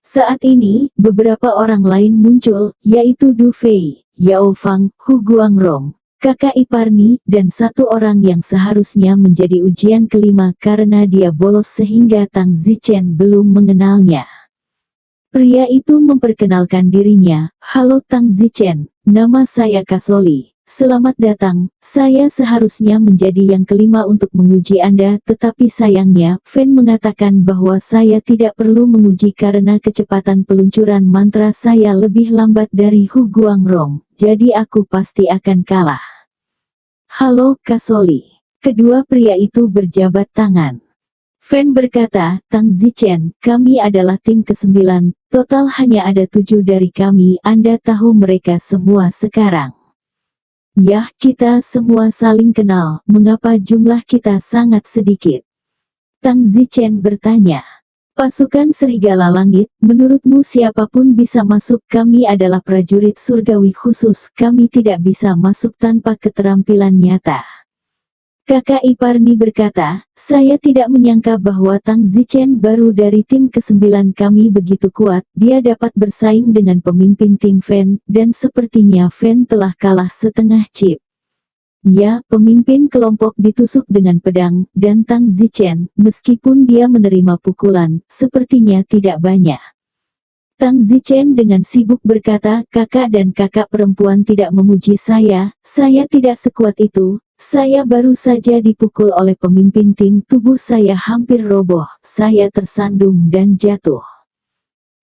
Saat ini, beberapa orang lain muncul, yaitu Du Fei, Yao Fang, Hu Guangrong, kakak ipar Ni, dan satu orang yang seharusnya menjadi ujian kelima karena dia bolos sehingga Tang Zichen belum mengenalnya. Pria itu memperkenalkan dirinya, halo Tang Zichen, nama saya Kasoli. Selamat datang, saya seharusnya menjadi yang kelima untuk menguji Anda, tetapi sayangnya, Fan mengatakan bahwa saya tidak perlu menguji karena kecepatan peluncuran mantra saya lebih lambat dari Hu Guangrong, jadi aku pasti akan kalah. Halo Kasoli. Kedua pria itu berjabat tangan. Fan berkata, Tang Zichen, kami adalah tim ke-9, total hanya ada 7 dari kami, Anda tahu mereka semua sekarang. Yah, kita semua saling kenal, mengapa jumlah kita sangat sedikit? Tang Zichen bertanya. Pasukan Serigala Langit, menurutmu siapapun bisa masuk, kami adalah prajurit surgawi khusus, kami tidak bisa masuk tanpa keterampilan nyata. Kakak ipar Ni berkata, saya tidak menyangka bahwa Tang Zichen baru dari tim ke-9 kami begitu kuat, dia dapat bersaing dengan pemimpin tim Fan, dan sepertinya Fan telah kalah setengah chip. Ya, pemimpin kelompok ditusuk dengan pedang, dan Tang Zichen, meskipun dia menerima pukulan, sepertinya tidak banyak. Tang Zichen dengan sibuk berkata, kakak dan kakak perempuan tidak memuji saya tidak sekuat itu, saya baru saja dipukul oleh pemimpin tim, tubuh saya hampir roboh, saya tersandung dan jatuh.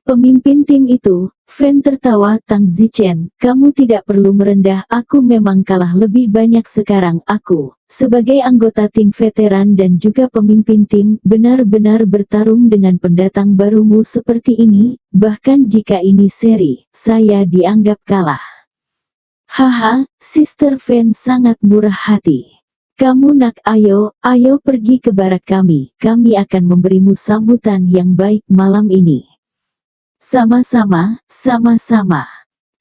Pemimpin tim itu, Fan tertawa. Tang Zichen, kamu tidak perlu merendah, aku memang kalah lebih banyak sekarang. Aku, sebagai anggota tim veteran dan juga pemimpin tim, benar-benar bertarung dengan pendatang barumu seperti ini, bahkan jika ini seri, saya dianggap kalah. Haha, Sister Fan sangat murah hati. Kamu nak, ayo pergi ke barak kami akan memberimu sambutan yang baik malam ini. Sama-sama.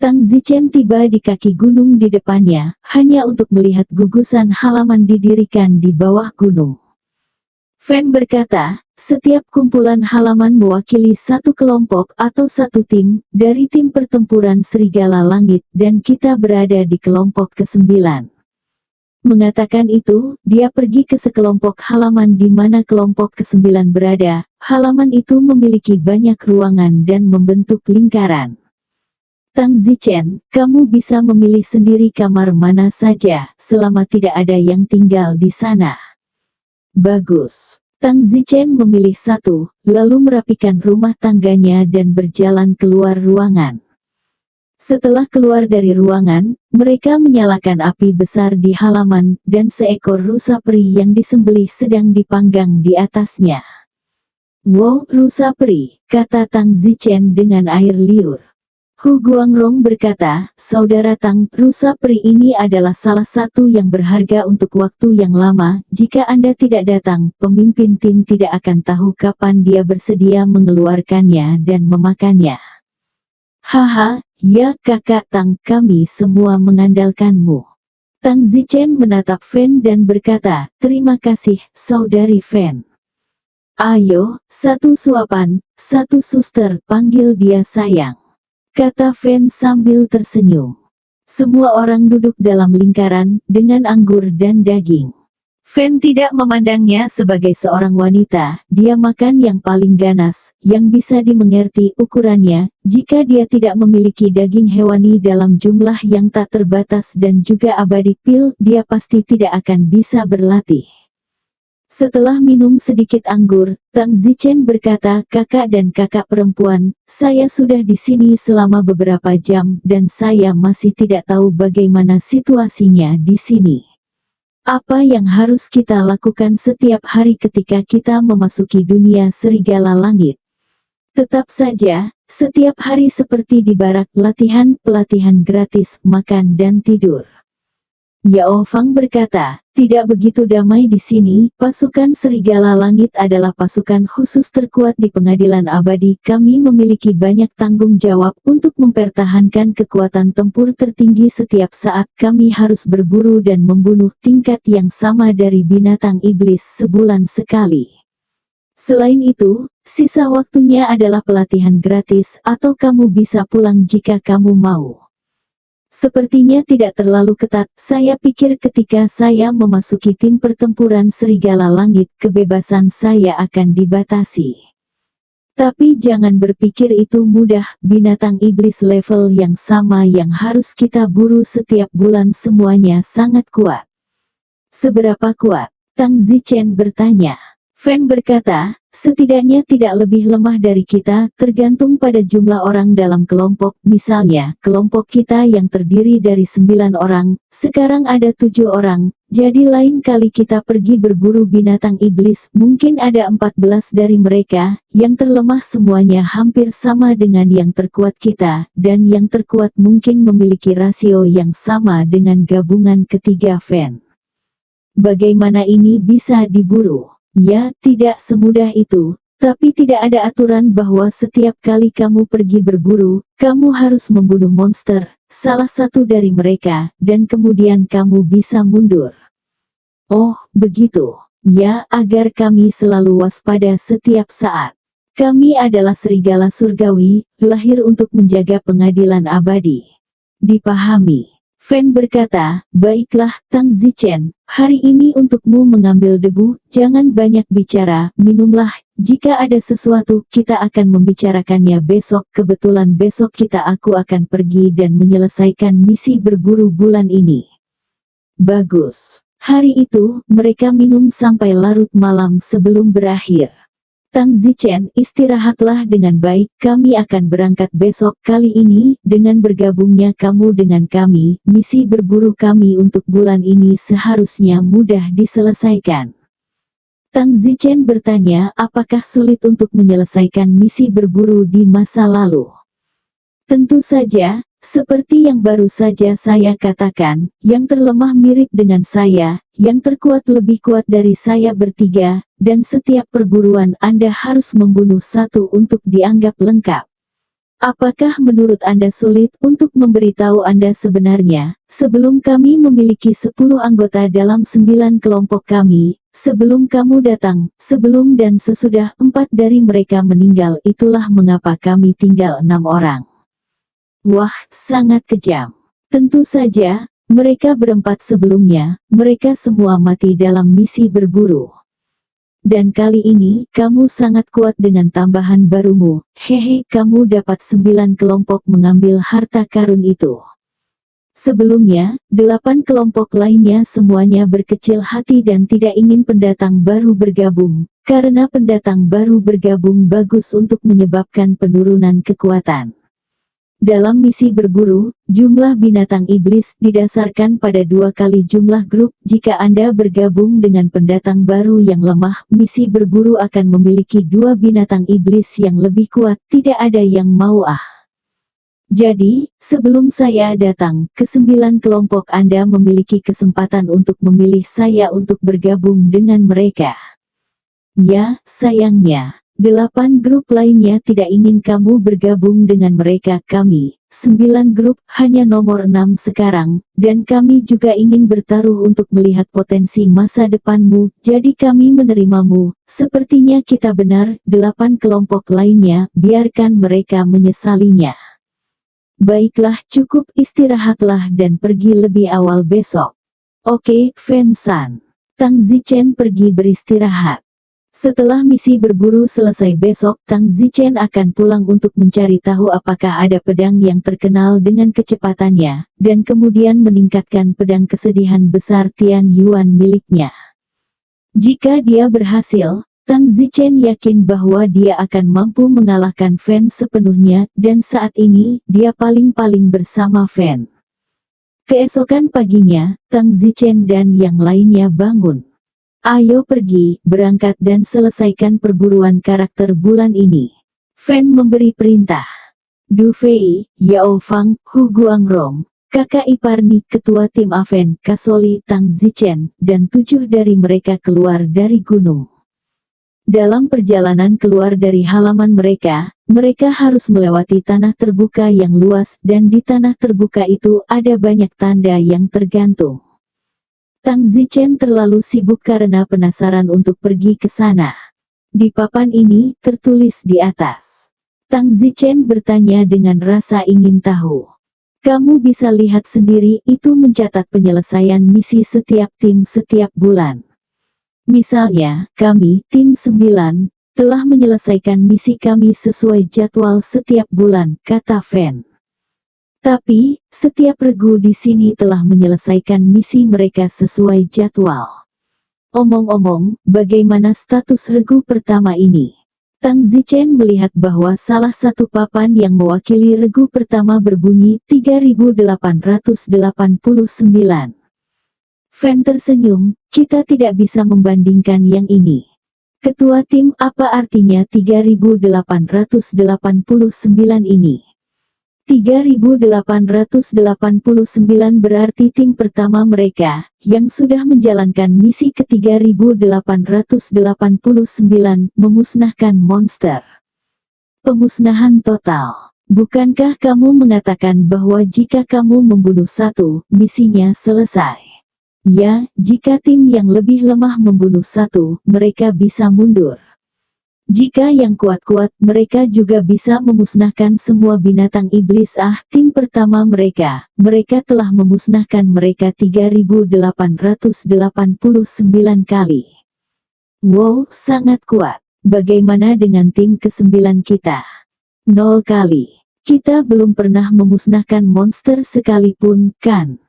Tang Zichen tiba di kaki gunung di depannya, hanya untuk melihat gugusan halaman didirikan di bawah gunung. Fan berkata, setiap kumpulan halaman mewakili satu kelompok atau satu tim, dari tim pertempuran Serigala Langit, dan kita berada di kelompok ke-9. Mengatakan itu, dia pergi ke sekelompok halaman di mana kelompok ke-9 berada. Halaman itu memiliki banyak ruangan dan membentuk lingkaran. Tang Zichen, kamu bisa memilih sendiri kamar mana saja, selama tidak ada yang tinggal di sana. Bagus. Tang Zichen memilih satu, lalu merapikan rumah tangganya dan berjalan keluar ruangan. Setelah keluar dari ruangan, mereka menyalakan api besar di halaman, dan seekor rusa peri yang disembelih sedang dipanggang di atasnya. Wow, rusa peri, kata Tang Zichen dengan air liur. Hu Guangrong berkata, saudara Tang, rusa peri ini adalah salah satu yang berharga untuk waktu yang lama. Jika Anda tidak datang, pemimpin tim tidak akan tahu kapan dia bersedia mengeluarkannya dan memakannya. Haha, ya kakak Tang, kami semua mengandalkanmu. Tang Zichen menatap Fan dan berkata, terima kasih, saudari Fan. Ayo, satu suapan, satu suster, panggil dia sayang, kata Fan sambil tersenyum. Semua orang duduk dalam lingkaran, dengan anggur dan daging. Fan tidak memandangnya sebagai seorang wanita, dia makan yang paling ganas, yang bisa dimengerti ukurannya. Jika dia tidak memiliki daging hewani dalam jumlah yang tak terbatas dan juga abadi pil, dia pasti tidak akan bisa berlatih. Setelah minum sedikit anggur, Tang Zichen berkata, kakak dan kakak perempuan, saya sudah di sini selama beberapa jam, dan saya masih tidak tahu bagaimana situasinya di sini. Apa yang harus kita lakukan setiap hari ketika kita memasuki dunia Serigala Langit? Tetap saja, setiap hari seperti di barak, latihan, pelatihan gratis, makan dan tidur. Yao Fang berkata, tidak begitu damai di sini. Pasukan Serigala Langit adalah pasukan khusus terkuat di pengadilan abadi. Kami memiliki banyak tanggung jawab untuk mempertahankan kekuatan tempur tertinggi setiap saat. Kami harus berburu dan membunuh tingkat yang sama dari binatang iblis sebulan sekali. Selain itu, sisa waktunya adalah pelatihan gratis, atau kamu bisa pulang jika kamu mau. Sepertinya tidak terlalu ketat. Saya pikir ketika saya memasuki tim pertempuran Serigala Langit, kebebasan saya akan dibatasi. Tapi jangan berpikir itu mudah, binatang iblis level yang sama yang harus kita buru setiap bulan semuanya sangat kuat. Seberapa kuat? Tang Zichen bertanya. Fan berkata, setidaknya tidak lebih lemah dari kita, tergantung pada jumlah orang dalam kelompok. Misalnya, kelompok kita yang terdiri dari 9 orang, sekarang ada 7 orang, jadi lain kali kita pergi berburu binatang iblis, mungkin ada 14 dari mereka, yang terlemah semuanya hampir sama dengan yang terkuat kita, dan yang terkuat mungkin memiliki rasio yang sama dengan gabungan ketiga Fan. Bagaimana ini bisa diburu? Ya, tidak semudah itu, tapi tidak ada aturan bahwa setiap kali kamu pergi berburu, kamu harus membunuh monster, salah satu dari mereka, dan kemudian kamu bisa mundur. Oh, begitu. Ya, agar kami selalu waspada setiap saat. Kami adalah serigala surgawi, lahir untuk menjaga pengadilan abadi. Dipahami. Fan berkata, baiklah, Tang Zichen, hari ini untukmu mengambil debu, jangan banyak bicara, minumlah, jika ada sesuatu, kita akan membicarakannya besok, kebetulan besok aku akan pergi dan menyelesaikan misi berburu bulan ini. Bagus. Hari itu, mereka minum sampai larut malam sebelum berakhir. Tang Zichen, istirahatlah dengan baik, kami akan berangkat besok. Kali ini, dengan bergabungnya kamu dengan kami, misi berburu kami untuk bulan ini seharusnya mudah diselesaikan. Tang Zichen bertanya, apakah sulit untuk menyelesaikan misi berburu di masa lalu? Tentu saja, seperti yang baru saja saya katakan, yang terlemah mirip dengan saya, yang terkuat lebih kuat dari saya bertiga, dan setiap perburuan Anda harus membunuh satu untuk dianggap lengkap. Apakah menurut Anda sulit untuk memberitahu Anda sebenarnya, sebelum kami memiliki 10 anggota dalam 9 kelompok kami, sebelum kamu datang, sebelum dan sesudah 4 dari mereka meninggal, itulah mengapa kami tinggal 6 orang. Wah, sangat kejam. Tentu saja, mereka berempat sebelumnya, mereka semua mati dalam misi berburu. Dan kali ini, kamu sangat kuat dengan tambahan barumu, hehe, kamu dapat 9 kelompok mengambil harta karun itu. Sebelumnya, 8 kelompok lainnya semuanya berkecil hati dan tidak ingin pendatang baru bergabung, karena pendatang baru bergabung bagus untuk menyebabkan penurunan kekuatan. Dalam misi berburu, jumlah binatang iblis didasarkan pada 2 kali jumlah grup. Jika Anda bergabung dengan pendatang baru yang lemah, misi berburu akan memiliki 2 binatang iblis yang lebih kuat, tidak ada yang mau Jadi, sebelum saya datang, ke 9 kelompok Anda memiliki kesempatan untuk memilih saya untuk bergabung dengan mereka. Ya, sayangnya. 8 grup lainnya tidak ingin kamu bergabung dengan mereka. Kami, 9 grup, hanya nomor 6 sekarang, dan kami juga ingin bertaruh untuk melihat potensi masa depanmu, jadi kami menerimamu. Sepertinya kita benar, 8 kelompok lainnya, biarkan mereka menyesalinya. Baiklah, cukup, istirahatlah dan pergi lebih awal besok. Oke, Fan-san. Tang Zichen pergi beristirahat. Setelah misi berburu selesai besok, Tang Zichen akan pulang untuk mencari tahu apakah ada pedang yang terkenal dengan kecepatannya, dan kemudian meningkatkan pedang kesedihan besar Tian Yuan miliknya. Jika dia berhasil, Tang Zichen yakin bahwa dia akan mampu mengalahkan Fan sepenuhnya, dan saat ini, dia paling-paling bersama Fan. Keesokan paginya, Tang Zichen dan yang lainnya bangun. Ayo pergi, berangkat dan selesaikan perburuan karakter bulan ini. Fan memberi perintah. Du Fei, Yao Fang, Hu Guangrong, kakak ipar Ni, ketua tim Aven, Kasoli, Tang Zichen, dan 7 dari mereka keluar dari gunung. Dalam perjalanan keluar dari halaman mereka harus melewati tanah terbuka yang luas, dan di tanah terbuka itu ada banyak tanda yang tergantung. Tang Zichen terlalu sibuk karena penasaran untuk pergi ke sana. Di papan ini, tertulis di atas. Tang Zichen bertanya dengan rasa ingin tahu. Kamu bisa lihat sendiri, itu mencatat penyelesaian misi setiap tim setiap bulan. Misalnya, kami, tim 9, telah menyelesaikan misi kami sesuai jadwal setiap bulan, kata Fan. Tapi, setiap regu di sini telah menyelesaikan misi mereka sesuai jadwal. Omong-omong, bagaimana status regu pertama ini? Tang Zichen melihat bahwa salah satu papan yang mewakili regu pertama berbunyi 3889. Fan tersenyum, kita tidak bisa membandingkan yang ini. Ketua tim, apa artinya 3889 ini? 3889 berarti tim pertama mereka, yang sudah menjalankan misi ke 3889, memusnahkan monster. Pemusnahan total. Bukankah kamu mengatakan bahwa jika kamu membunuh satu, misinya selesai? Ya, jika tim yang lebih lemah membunuh satu, mereka bisa mundur. Jika yang kuat-kuat, mereka juga bisa memusnahkan semua binatang iblis. Tim pertama mereka telah memusnahkan mereka 3.889 kali. Wow, sangat kuat. Bagaimana dengan tim ke-9 kita? 0 kali. Kita belum pernah memusnahkan monster sekalipun, kan?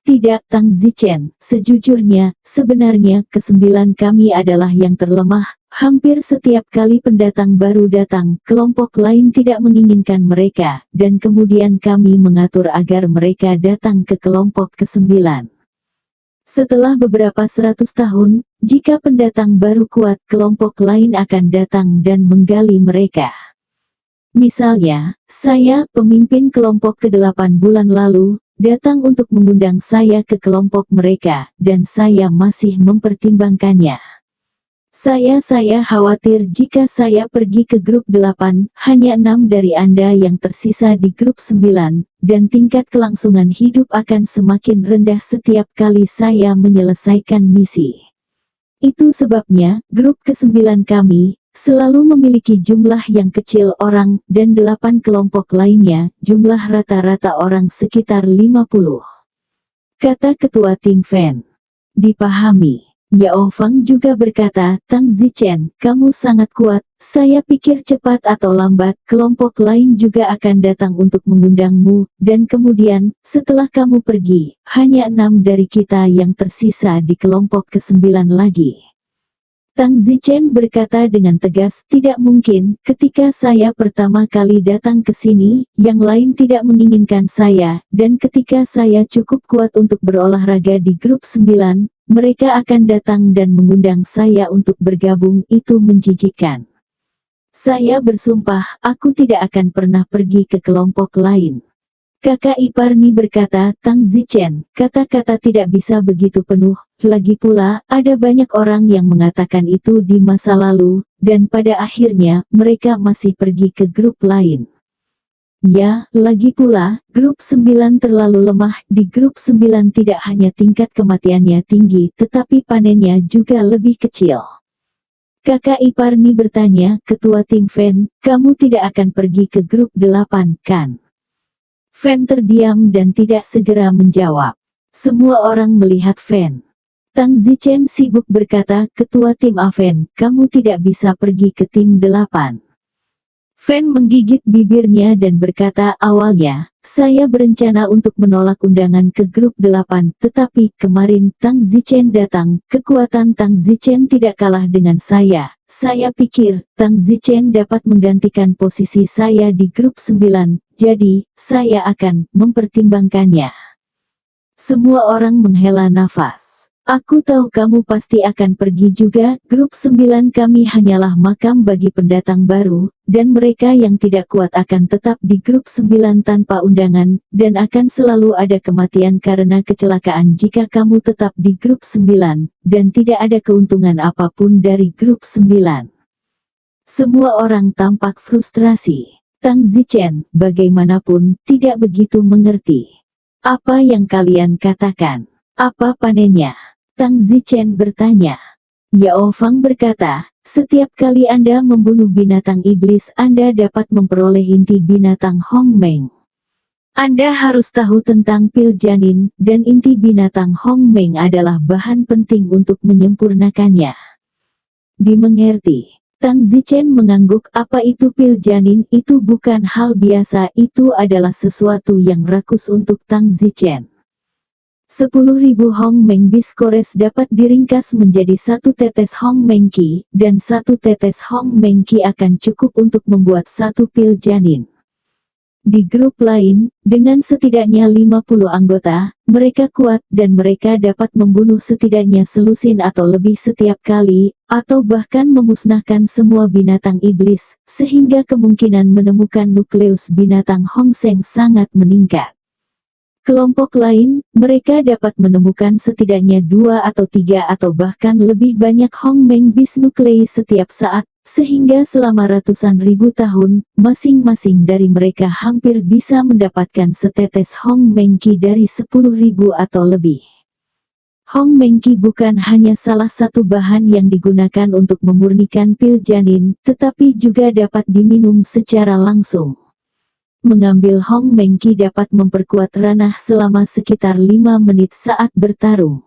Tidak, Tang Zichen, sejujurnya, sebenarnya ke-9 kami adalah yang terlemah. Hampir setiap kali pendatang baru datang, kelompok lain tidak menginginkan mereka, dan kemudian kami mengatur agar mereka datang ke kelompok ke-9. Setelah beberapa 100 tahun, jika pendatang baru kuat, kelompok lain akan datang dan menggali mereka. Misalnya, saya, pemimpin kelompok ke-8 bulan lalu, datang untuk mengundang saya ke kelompok mereka, dan saya masih mempertimbangkannya. Saya khawatir jika saya pergi ke grup 8, hanya 6 dari Anda yang tersisa di grup 9, dan tingkat kelangsungan hidup akan semakin rendah setiap kali saya menyelesaikan misi. Itu sebabnya, grup ke-9 kami selalu memiliki jumlah yang kecil orang, dan 8 kelompok lainnya, jumlah rata-rata orang sekitar 50. Kata ketua tim Fan. Dipahami. Yao Fang juga berkata, Tang Zichen, kamu sangat kuat, saya pikir cepat atau lambat, kelompok lain juga akan datang untuk mengundangmu, dan kemudian, setelah kamu pergi, hanya 6 dari kita yang tersisa di kelompok ke-9 lagi. Tang Zichen berkata dengan tegas, tidak mungkin, ketika saya pertama kali datang ke sini, yang lain tidak menginginkan saya, dan ketika saya cukup kuat untuk berolahraga di grup 9, mereka akan datang dan mengundang saya untuk bergabung. Itu menjijikkan. Saya bersumpah, aku tidak akan pernah pergi ke kelompok lain. Kakak ipar Ni berkata, Tang Zichen, kata-kata tidak bisa begitu penuh, lagi pula, ada banyak orang yang mengatakan itu di masa lalu, dan pada akhirnya, mereka masih pergi ke grup lain. Ya, lagi pula, grup 9 terlalu lemah, di grup 9 tidak hanya tingkat kematiannya tinggi, tetapi panennya juga lebih kecil. Kakak ipar Ni bertanya, ketua tim Fan, kamu tidak akan pergi ke grup 8, kan? Fan terdiam dan tidak segera menjawab. Semua orang melihat Fan. Tang Zichen sibuk berkata, ketua tim Aven, kamu tidak bisa pergi ke tim 8. Fan menggigit bibirnya dan berkata, awalnya, saya berencana untuk menolak undangan ke grup 8, tetapi kemarin Tang Zichen datang, kekuatan Tang Zichen tidak kalah dengan saya. Saya pikir, Tang Zichen dapat menggantikan posisi saya di grup 9, jadi, saya akan mempertimbangkannya. Semua orang menghela nafas. Aku tahu kamu pasti akan pergi juga, grup 9 kami hanyalah makam bagi pendatang baru, dan mereka yang tidak kuat akan tetap di grup 9 tanpa undangan, dan akan selalu ada kematian karena kecelakaan jika kamu tetap di grup 9, dan tidak ada keuntungan apapun dari grup 9. Semua orang tampak frustrasi. Tang Zichen, bagaimanapun, tidak begitu mengerti. Apa yang kalian katakan? Apa panennya? Tang Zichen bertanya. Yao Fang berkata, setiap kali Anda membunuh binatang iblis, Anda dapat memperoleh inti binatang Hong Meng. Anda harus tahu tentang pil janin, dan inti binatang Hong Meng adalah bahan penting untuk menyempurnakannya. Dimengerti. Tang Zichen mengangguk, apa itu pil janin? Itu bukan hal biasa, itu adalah sesuatu yang rakus untuk Tang Zichen. 10.000 Hong Meng Biskores dapat diringkas menjadi 1 tetes Hong Meng Qi, dan 1 tetes Hong Meng Qi akan cukup untuk membuat 1 pil janin. Di grup lain, dengan setidaknya 50 anggota, mereka kuat dan mereka dapat membunuh setidaknya selusin atau lebih setiap kali, atau bahkan memusnahkan semua binatang iblis, sehingga kemungkinan menemukan nukleus binatang Hong Seng sangat meningkat. Kelompok lain, mereka dapat menemukan setidaknya 2 atau 3 atau bahkan lebih banyak Hong Meng bis nuklei setiap saat, sehingga selama ratusan ribu tahun, masing-masing dari mereka hampir bisa mendapatkan setetes Hong Meng Qi dari 10.000 atau lebih. Hong Mengki bukan hanya salah satu bahan yang digunakan untuk memurnikan pil janin, tetapi juga dapat diminum secara langsung. Mengambil Hong Mengki dapat memperkuat ranah selama sekitar 5 menit saat bertarung.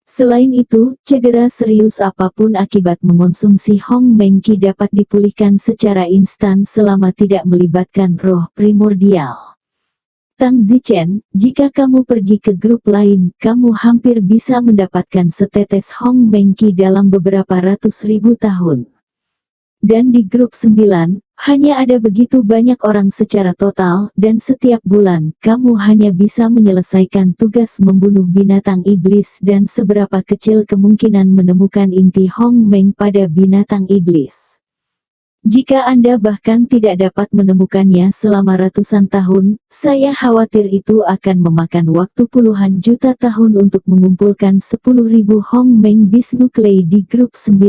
Selain itu, cedera serius apapun akibat mengonsumsi Hong Mengki dapat dipulihkan secara instan selama tidak melibatkan roh primordial. Tang Zichen, jika kamu pergi ke grup lain, kamu hampir bisa mendapatkan setetes Hong Mengki dalam beberapa ratus ribu tahun. Dan di grup 9, hanya ada begitu banyak orang secara total, dan setiap bulan, kamu hanya bisa menyelesaikan tugas membunuh binatang iblis dan seberapa kecil kemungkinan menemukan inti Hong Meng pada binatang iblis. Jika Anda bahkan tidak dapat menemukannya selama ratusan tahun, saya khawatir itu akan memakan waktu puluhan juta tahun untuk mengumpulkan 10.000 Hong Meng Bisnuklei di grup 9.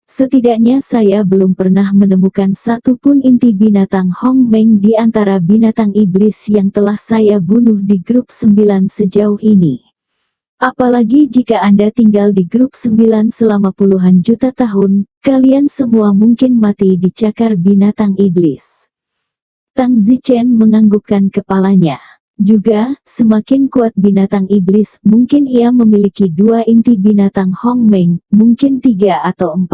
Setidaknya saya belum pernah menemukan satu pun inti binatang Hong Meng di antara binatang iblis yang telah saya bunuh di grup 9 sejauh ini. Apalagi jika Anda tinggal di grup 9 selama puluhan juta tahun, kalian semua mungkin mati dicakar binatang iblis. Tang Zichen menganggukkan kepalanya. Juga, semakin kuat binatang iblis, mungkin ia memiliki 2 inti binatang Hong Meng, mungkin 3 atau 4.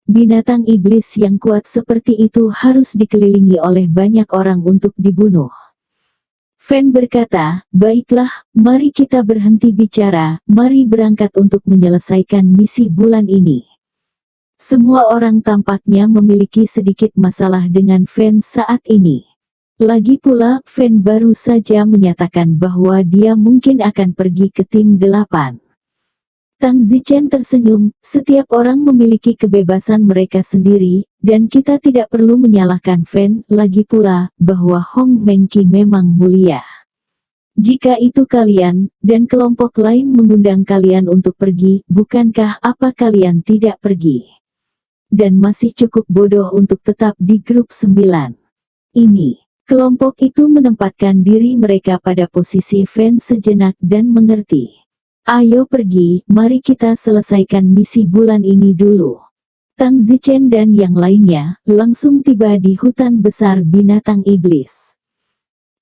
Binatang iblis yang kuat seperti itu harus dikelilingi oleh banyak orang untuk dibunuh. Fan berkata, baiklah, mari kita berhenti bicara, mari berangkat untuk menyelesaikan misi bulan ini. Semua orang tampaknya memiliki sedikit masalah dengan Fan saat ini. Lagi pula, Fan baru saja menyatakan bahwa dia mungkin akan pergi ke tim 8. Tang Zichen tersenyum, setiap orang memiliki kebebasan mereka sendiri, dan kita tidak perlu menyalahkan Fan, lagi pula, bahwa Hong Mengki memang mulia. Jika itu kalian, dan kelompok lain mengundang kalian untuk pergi, bukankah apa kalian tidak pergi? Dan masih cukup bodoh untuk tetap di grup 9. Ini, kelompok itu menempatkan diri mereka pada posisi Fan sejenak dan mengerti. Ayo pergi, mari kita selesaikan misi bulan ini dulu. Tang Zichen dan yang lainnya, langsung tiba di hutan besar binatang iblis.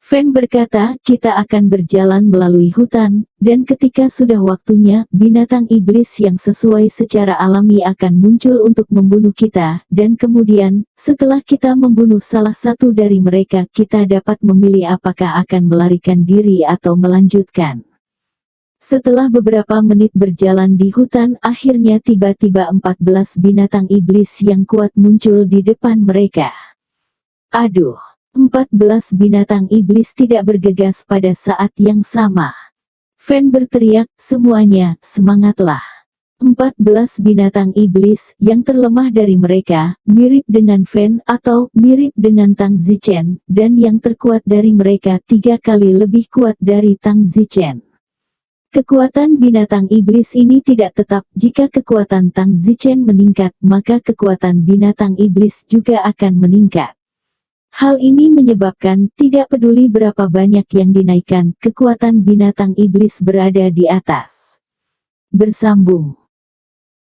Fan berkata, kita akan berjalan melalui hutan, dan ketika sudah waktunya, binatang iblis yang sesuai secara alami akan muncul untuk membunuh kita, dan kemudian, setelah kita membunuh salah satu dari mereka, kita dapat memilih apakah akan melarikan diri atau melanjutkan. Setelah beberapa menit berjalan di hutan, akhirnya tiba-tiba 14 binatang iblis yang kuat muncul di depan mereka. Aduh, 14 binatang iblis tidak bergegas pada saat yang sama. Fan berteriak, semuanya, semangatlah. 14 binatang iblis, yang terlemah dari mereka, mirip dengan Fan atau mirip dengan Tang Zichen, dan yang terkuat dari mereka 3 kali lebih kuat dari Tang Zichen. Kekuatan binatang iblis ini tidak tetap, jika kekuatan Tang Zichen meningkat, maka kekuatan binatang iblis juga akan meningkat. Hal ini menyebabkan, tidak peduli berapa banyak yang dinaikkan, kekuatan binatang iblis berada di atas. Bersambung.